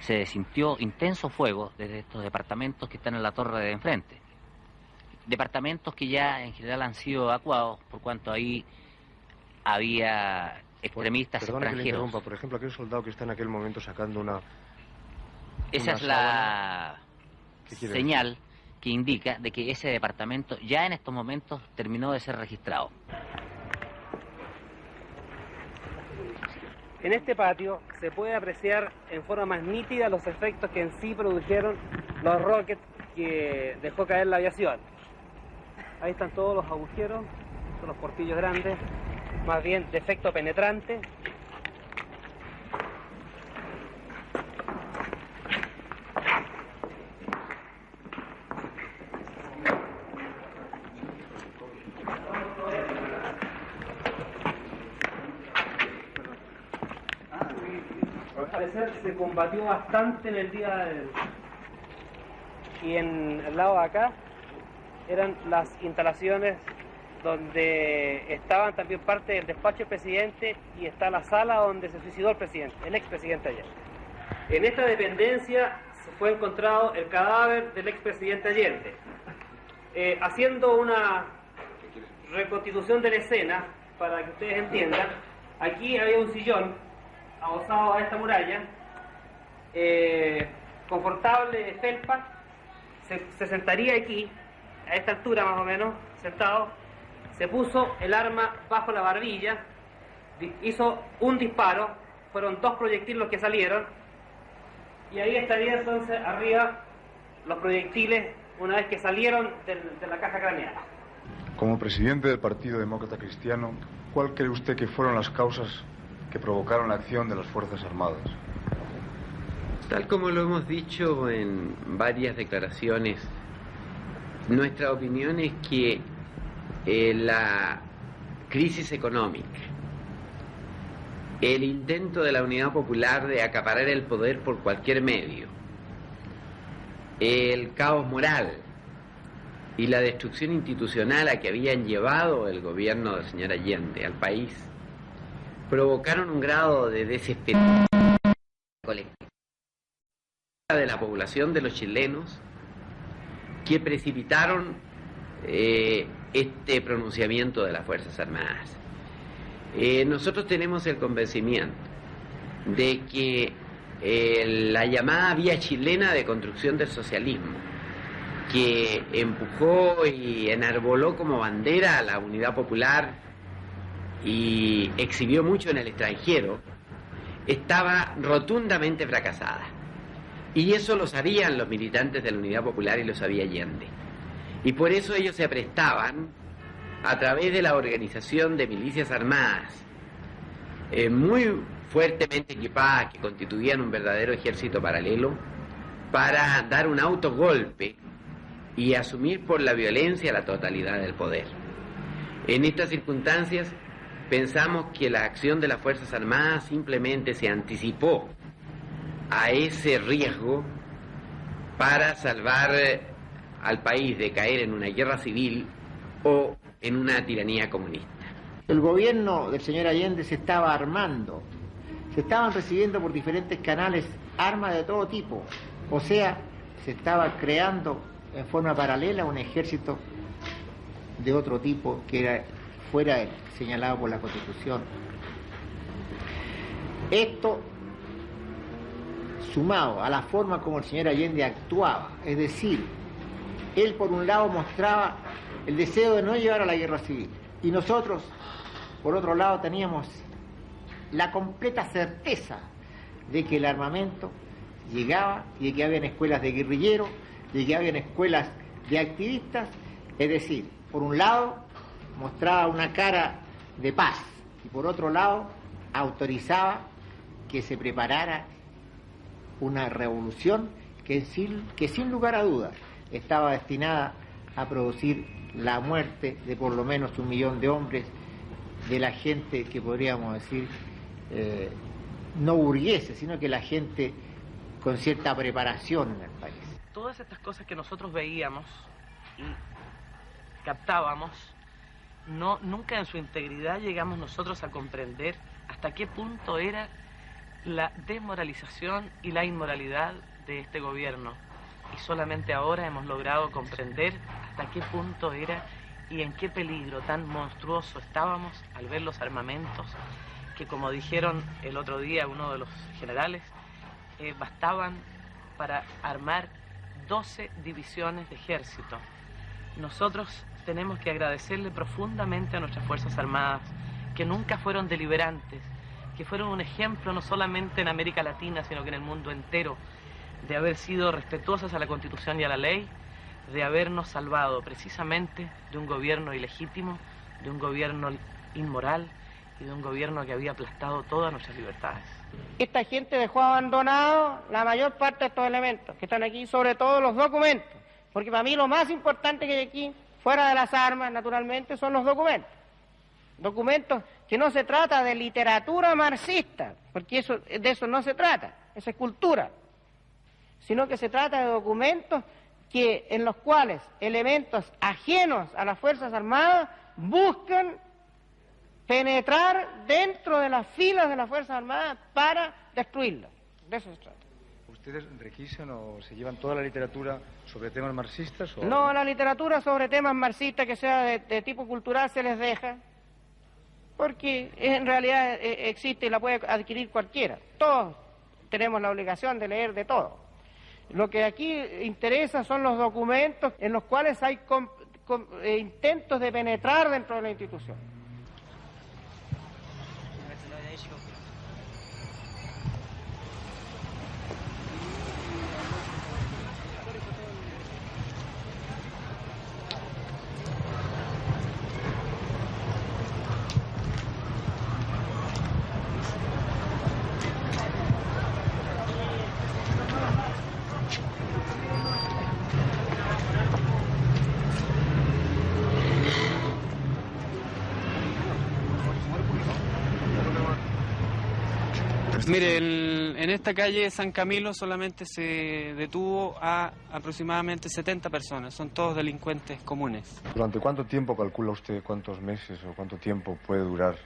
se sintió intenso fuego desde estos departamentos que están en la torre de enfrente. Departamentos que ya en general han sido evacuados por cuanto ahí había extremistas Perdona que le extranjeros. interrumpa, por ejemplo, aquel soldado que está en aquel momento sacando Esa es la señal que indica de que ese departamento ya en estos momentos terminó de ser registrado. En este patio se puede apreciar en forma más nítida los efectos que en sí produjeron los rockets que dejó caer la aviación. Ahí están todos los agujeros, son los portillos grandes, más bien de efecto penetrante. Al parecer se combatió bastante en el día del... Y en el lado de acá eran las instalaciones donde estaban también parte del despacho del presidente y está la sala donde se suicidó el presidente, el expresidente Allende. En esta dependencia se fue encontrado el cadáver del expresidente Allende. Haciendo una reconstitución de la escena, para que ustedes entiendan, aquí había un sillón adosado a esta muralla, confortable de felpa, se sentaría aquí, a esta altura más o menos, sentado, se puso el arma bajo la barbilla, hizo un disparo, fueron 2 proyectiles los que salieron, y ahí estaría entonces arriba los proyectiles una vez que salieron de la caja craneal. Como presidente del Partido Demócrata Cristiano, ¿cuál cree usted que fueron las causas que provocaron la acción de las Fuerzas Armadas? Tal como lo hemos dicho en varias declaraciones, nuestra opinión es que la crisis económica, el intento de la Unidad Popular de acaparar el poder por cualquier medio, el caos moral y la destrucción institucional a que habían llevado el gobierno del señor Allende al país, provocaron un grado de desesperación colectiva de la población de los chilenos que precipitaron este pronunciamiento de las Fuerzas Armadas. Nosotros tenemos el convencimiento de que la llamada vía chilena de construcción del socialismo, que empujó y enarboló como bandera a la Unidad Popular y exhibió mucho en el extranjero, estaba rotundamente fracasada. Y eso lo sabían los militantes de la Unidad Popular y lo sabía Allende. Y por eso ellos se prestaban, a través de la organización de milicias armadas, muy fuertemente equipadas, que constituían un verdadero ejército paralelo, para dar un autogolpe y asumir por la violencia la totalidad del poder. En estas circunstancias pensamos que la acción de las Fuerzas Armadas simplemente se anticipó a ese riesgo para salvar al país de caer en una guerra civil o en una tiranía comunista. El gobierno del señor Allende se estaba armando, se estaban recibiendo por diferentes canales armas de todo tipo, o sea, se estaba creando en forma paralela un ejército de otro tipo que fuera señalado por la Constitución. Esto sumado a la forma como el señor Allende actuaba, es decir, él por un lado mostraba el deseo de no llevar a la guerra civil y nosotros por otro lado teníamos la completa certeza de que el armamento llegaba y de que habían escuelas de guerrilleros, de que habían escuelas de activistas, es decir, por un lado mostraba una cara de paz y por otro lado autorizaba que se preparara una revolución que sin lugar a dudas estaba destinada a producir la muerte de por lo menos 1 millón de hombres, de la gente que podríamos decir no burgueses, sino que la gente con cierta preparación en el país. Todas estas cosas que nosotros veíamos y captábamos, nunca en su integridad llegamos nosotros a comprender hasta qué punto era la desmoralización y la inmoralidad de este gobierno. Y solamente ahora hemos logrado comprender hasta qué punto era y en qué peligro tan monstruoso estábamos al ver los armamentos que, como dijeron el otro día uno de los generales, bastaban para armar 12 divisiones de ejército. Nosotros tenemos que agradecerle profundamente a nuestras Fuerzas Armadas, que nunca fueron deliberantes, que fueron un ejemplo no solamente en América Latina, sino que en el mundo entero, de haber sido respetuosas a la Constitución y a la ley, de habernos salvado precisamente de un gobierno ilegítimo, de un gobierno inmoral y de un gobierno que había aplastado todas nuestras libertades. Esta gente dejó abandonado la mayor parte de estos elementos que están aquí, sobre todo los documentos, porque para mí lo más importante que hay aquí, fuera de las armas, naturalmente, son los documentos. Documentos que no se trata de literatura marxista, porque de eso no se trata, eso es cultura, sino que se trata de documentos en los cuales elementos ajenos a las Fuerzas Armadas buscan penetrar dentro de las filas de las Fuerzas Armadas para destruirlas. De eso se trata. ¿Ustedes requisan o se llevan toda la literatura sobre temas marxistas? ¿O? No, la literatura sobre temas marxistas que sea de tipo cultural se les deja, porque en realidad existe y la puede adquirir cualquiera. Todos tenemos la obligación de leer de todo. Lo que aquí interesa son los documentos en los cuales hay intentos de penetrar dentro de la institución. Mire, en esta calle San Camilo solamente se detuvo a aproximadamente 70 personas, son todos delincuentes comunes. ¿Durante cuánto tiempo calcula usted, cuántos meses o cuánto tiempo puede durar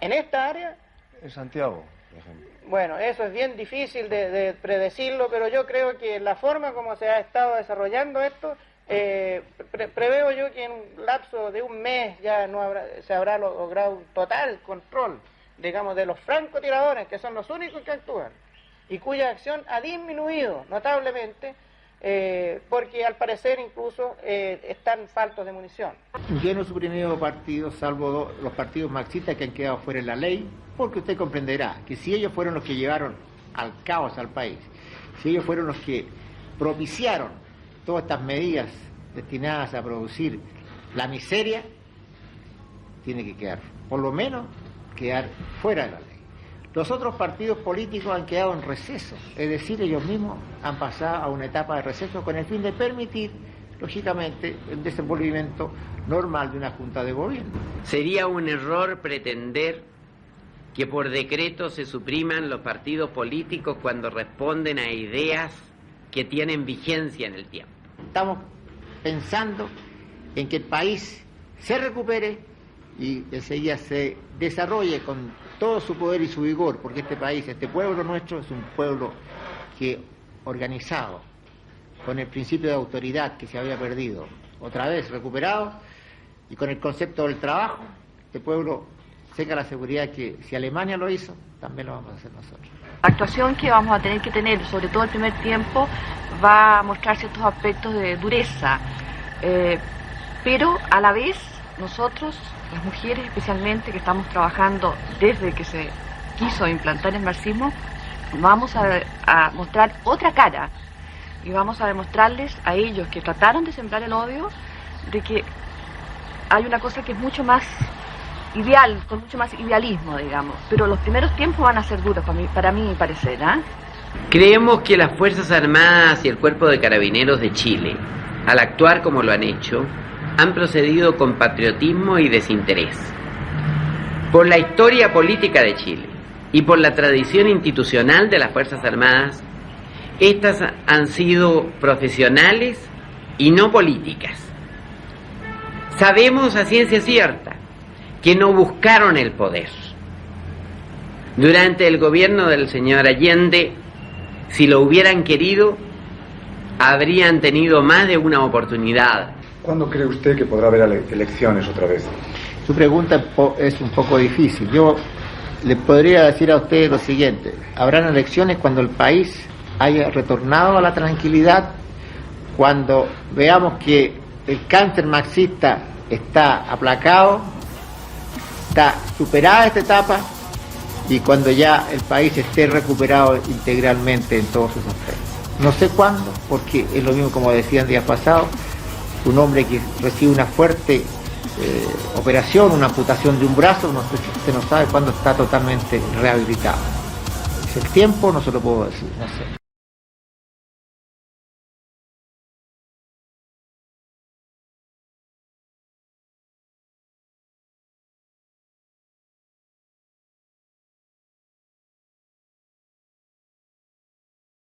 ¿En esta área? En Santiago, por ejemplo. Bueno, eso es bien difícil de predecirlo, pero yo creo que la forma como se ha estado desarrollando esto, preveo yo que en un lapso de un mes ya se habrá logrado un total control, digamos, de los francotiradores, que son los únicos que actúan, y cuya acción ha disminuido notablemente, porque al parecer incluso están faltos de munición. Yo no he suprimido partidos, salvo los partidos marxistas que han quedado fuera de la ley, porque usted comprenderá que si ellos fueron los que llevaron al caos al país, si ellos fueron los que propiciaron todas estas medidas destinadas a producir la miseria, tiene que quedar, por lo menos, quedar fuera de la ley. Los otros partidos políticos han quedado en receso, es decir, ellos mismos han pasado a una etapa de receso con el fin de permitir, lógicamente, el desenvolvimiento normal de una junta de gobierno. Sería un error pretender que por decreto se supriman los partidos políticos cuando responden a ideas que tienen vigencia en el tiempo. Estamos pensando en que el país se recupere y enseguida se desarrolle con todo su poder y su vigor, porque este país, este pueblo nuestro, es un pueblo que organizado, con el principio de autoridad que se había perdido, otra vez recuperado, y con el concepto del trabajo, este pueblo tenga la seguridad que si Alemania lo hizo, también lo vamos a hacer nosotros. La actuación que vamos a tener que tener, sobre todo el primer tiempo, va a mostrar ciertos aspectos de dureza, pero a la vez nosotros, las mujeres especialmente, que estamos trabajando desde que se quiso implantar el marxismo, vamos a mostrar otra cara y vamos a demostrarles a ellos que trataron de sembrar el odio, de que hay una cosa que es mucho más ideal, con mucho más idealismo, digamos, pero los primeros tiempos van a ser duros para mí parecer, ¿eh? Creemos que las Fuerzas Armadas y el Cuerpo de Carabineros de Chile, al actuar como lo han hecho, han procedido con patriotismo y desinterés. Por la historia política de Chile y por la tradición institucional de las Fuerzas Armadas, estas han sido profesionales y no políticas. Sabemos a ciencia cierta que no buscaron el poder. Durante el gobierno del señor Allende, si lo hubieran querido, habrían tenido más de una oportunidad. ¿Cuándo cree usted que podrá haber elecciones otra vez? Su pregunta es un poco difícil. Yo le podría decir a usted lo siguiente: habrán elecciones cuando el país haya retornado a la tranquilidad, cuando veamos que el cáncer marxista está aplacado, está superada esta etapa, y cuando ya el país esté recuperado integralmente en todos sus aspectos. No sé cuándo, porque es lo mismo como decían días pasados, un hombre que recibe una fuerte operación, una amputación de un brazo, usted no sabe cuándo está totalmente rehabilitado. Es el tiempo, no se lo puedo decir, no sé.